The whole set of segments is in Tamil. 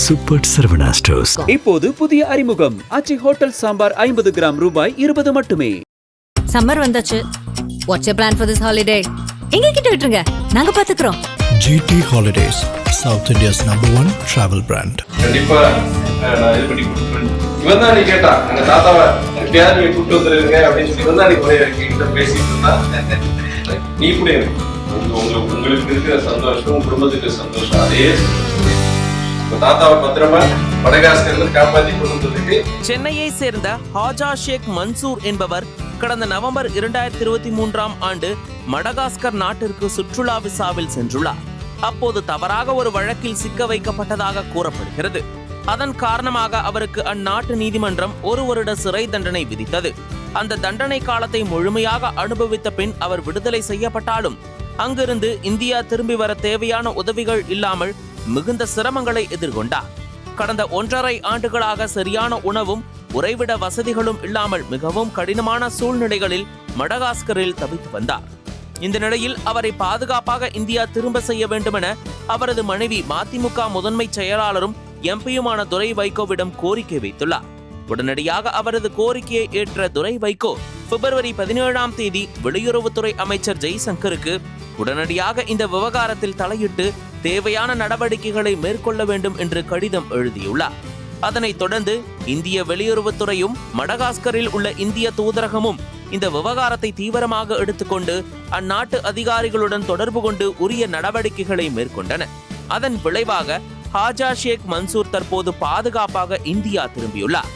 Super Saravana stores. இப்போது புதிய அறிமுகம் ஆச்சி ஹோட்டல் சாம்பார் 50 கிராம் ரூபாய் 20 மட்டுமே. சம்மர் வந்தாச்சு. What's you plan for this holiday? எங்க கிட்ட விட்டுருங்க, நாங்க பாத்துக்கிறோம். GT Holidays, South India's #1 travel brand. கண்டிப்பா நான் இது பண்ணி கொடுக்குறேன். இவன் தான் நீ கேட்டா எங்க தாத்தாவை எப்படியாவது நீங்க கூப்பிட்டு வந்துருங்க அப்படின்னு சொல்லி இவன் தான் நீ ஒரே கிட்ட பேசிட்டு இருந்தா நீ கூட உங்களுக்கு இருக்கிற சந்தோஷம் குடும்பத்துக்கு சந்தோஷம் அதே தாத்தாவை பத்திரமா மடகாஸ்கர்ல காப்பாற்றி கொண்டு வந்ததுக்கு. சென்னையை சேர்ந்த ஹாஜா ஷேக் மன்சூர் என்பவர் கடந்த நவம்பர் 2023ஆம் ஆண்டு மடகாஸ்கர் நாட்டிற்கு சுற்றுலா விசாவில் சென்றுள்ளார். அப்போது தவறாக ஒரு வழக்கில் சிக்க வைக்கப்பட்டதாக கூறப்படுகிறது. அதன் காரணமாக அவருக்கு அந்நாட்டு நீதிமன்றம் 1 வருட சிறை தண்டனை விதித்தது. அந்த தண்டனை காலத்தை முழுமையாக அனுபவித்த பின் அவர் விடுதலை செய்யப்பட்டாலும் அங்கிருந்து இந்தியா திரும்பி வர தேவையான உதவிகள் இல்லாமல் மிகுந்த சிரமங்களை எதிர்கொண்டார். கடந்த 1.5 ஆண்டுகளாக சரியான உணவும் உறைவிட வசதிகளும் இல்லாமல் மிகவும் கடினமான சூழ்நிலைகளில் மடகாஸ்கரில் தவித்து வந்தார். இந்த நிலையில் அவரை பாதுகாப்பாக இந்தியா திரும்ப செய்ய வேண்டுமென அவரது மனைவி மதிமுக முதன்மை செயலாளரும் எம்பியுமான துரை வைகோவிடம் கோரிக்கை வைத்துள்ளார். உடனடியாக அவரது கோரிக்கையை ஏற்ற துரை வைகோ பிப்ரவரி 17ஆம் தேதி வெளியுறவுத்துறை அமைச்சர் ஜெய்சங்கருக்கு உடனடியாக இந்த விவகாரத்தில் தலையிட்டு தேவையான நடவடிக்கைகளை மேற்கொள்ள வேண்டும் என்று கடிதம் எழுதியுள்ளார். அதனைத் தொடர்ந்து இந்திய வெளியுறவுத்துறையும் மடகாஸ்கரில் உள்ள இந்திய தூதரகமும் இந்த விவகாரத்தை தீவிரமாக எடுத்துக்கொண்டு அந்நாட்டு அதிகாரிகளுடன் தொடர்பு கொண்டு உரிய நடவடிக்கைகளை மேற்கொண்டன. அதன் விளைவாக ஹாஜா ஷேக் மன்சூர் தற்போது பாதுகாப்பாக இந்தியா திரும்பியுள்ளார்.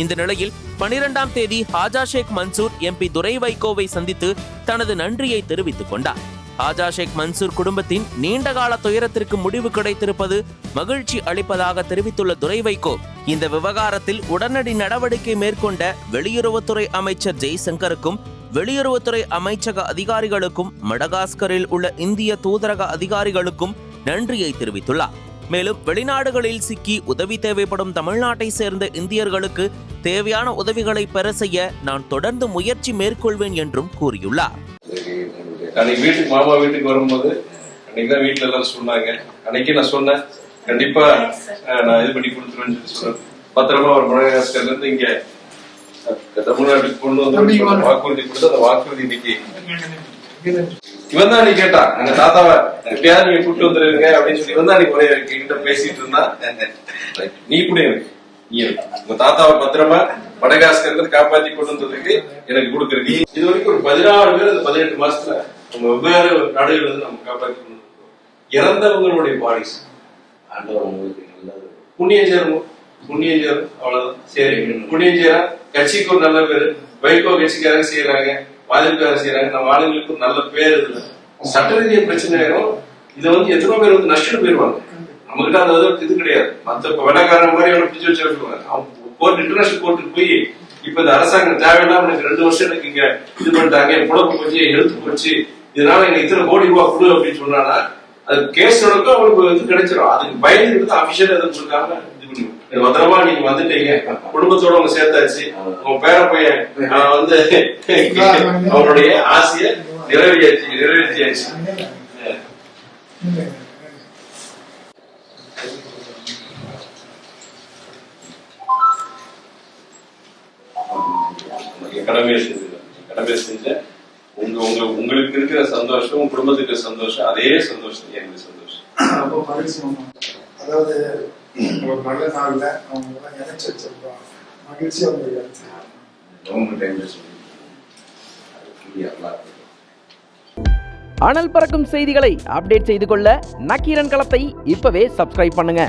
இந்த நிலையில் 12ஆம் தேதி ஹாஜா ஷேக் மன்சூர் எம்பி துரை வைகோவை சந்தித்து தனது நன்றியை தெரிவித்துக் கொண்டார். ஹாஜா ஷேக் மன்சூர் குடும்பத்தின் நீண்டகால துயரத்திற்கு முடிவு கிடைத்திருப்பது மகிழ்ச்சி அளிப்பதாக தெரிவித்துள்ள துரை வைகோ இந்த விவகாரத்தில் உடனடி நடவடிக்கை மேற்கொண்ட வெளியுறவுத்துறை அமைச்சர் ஜெய்சங்கருக்கும் வெளியுறவுத்துறை அமைச்சக அதிகாரிகளுக்கும் மடகாஸ்கரில் உள்ள இந்திய தூதரக அதிகாரிகளுக்கும் நன்றியை தெரிவித்துள்ளார். மேலும் வெளிநாடுகளில் சிக்கி உதவி தேவைப்படும் தமிழ்நாட்டை சேர்ந்த இந்தியர்களுக்கு தேவையான உதவிகளை பெற செய்ய நான் தொடர்ந்து முயற்சி மேற்கொள்வேன் என்றும் கூறியுள்ளார். அன்னைக்கு வீட்டுக்கு மாமா வீட்டுக்கு வரும்போது அன்னைக்கு தான் வீட்டுல எல்லாரும் சொன்னாங்க. அன்னைக்கு நான் சொன்னேன் கண்டிப்பா நான் இது பண்ணி கொடுத்துருவேன்னு சொல்லி சொன்னேன். பத்திரமா ஒரு மடகாஸ்கர்ல இருந்து இங்க தமிழ்நாட்டுக்கு கொண்டு வந்து வாக்குறுதி கொடுத்து அந்த வாக்குறுதி இன்னைக்கு இவன் தான் நீ கேட்டா எங்க தாத்தாவை எப்படியாவது நீங்க கூப்பிட்டு வந்துருங்க அப்படின்னு சொல்லி இவன் தான் நீ ஒரே கிட்ட பேசிட்டு இருந்தா நீ கூட எனக்கு உங்க தாத்தாவை பத்திரமா மடகாஸ்கர்ல காப்பாத்தி கொண்டு வந்ததுக்கு எனக்கு கொடுக்குறது. இது வரைக்கும் ஒரு 16 பேர் அந்த 18 மாசத்துல நம்ம வெவ்வேறு நாடுகள் வந்து நம்ம காப்பாத்தி கொண்டு வந்தோம். இறந்தவங்களுடைய பாடிஸ் ஆண்டவர் உங்களுக்கு நல்லது புண்ணியம் சேரும் அவ்வளவுதான். சரி புண்ணியம் சேரா கட்சிக்கு ஒரு நல்ல பேரு வைகோ கட்சிக்காரங்க செய்யறாங்க பாதிப்புக்காரங்க செய்யறாங்க. நம்ம ஆளுங்களுக்கு ஒரு நல்ல பேர் இதுல சட்ட ரீதிய பிரச்சனை ஆயிரும். இதை வந்து எத்தனை பேர் வந்து நஷ்டம் போயிருவாங்க. நம்மகிட்ட அந்த இது கிடையாது. மத்த வெள்ளக்காரங்க மாதிரி அவனை பிடிச்சு வச்சு அவங்க கோர்ட் இன்டர்நேஷனல் கோர்ட்டுக்கு போய் இப்ப இந்த அரசாங்கம் தேவையில்லாம எனக்கு 2 வருஷம் எனக்கு இங்க இது பண்ணிட்டாங்க புழப்பு போச்சு எழுத்து போச்சு இதனால எனக்கு இத்தனை கோடி ரூபாய் கொடு அப்படின்னு சொன்னானா அது கேஸ் நடக்கும் அவங்களுக்கு இது கிடைச்சிடும். அதுக்கு பயந்து அபிஷியல் எதுவும் கொடுக்காம இது பண்ணி பத்திரமா நீங்க வந்துட்டீங்க குடும்பத்தோட அவங்க சேர்த்தாச்சு உங்க பேர பையன் வந்து அவனுடைய ஆசைய நிறைவேற்றியாச்சு. கடமையை செஞ்ச உங்களுக்கு இருக்கிற சந்தோஷம் குடும்பத்துக்கு சந்தோஷம் அதே சந்தோஷம் எனக்கு சந்தோஷம். அதாவது ஒரு நல்ல நாள்ல அவங்க நினைச்சு வச்சிருக்கோம் மகிழ்ச்சி அனல் பறக்கும் செய்திகளை அப்டேட் செய்து கொள்ள நக்கீரன் களத்தை இப்பவே சப்ஸ்கிரைப் பண்ணுங்க.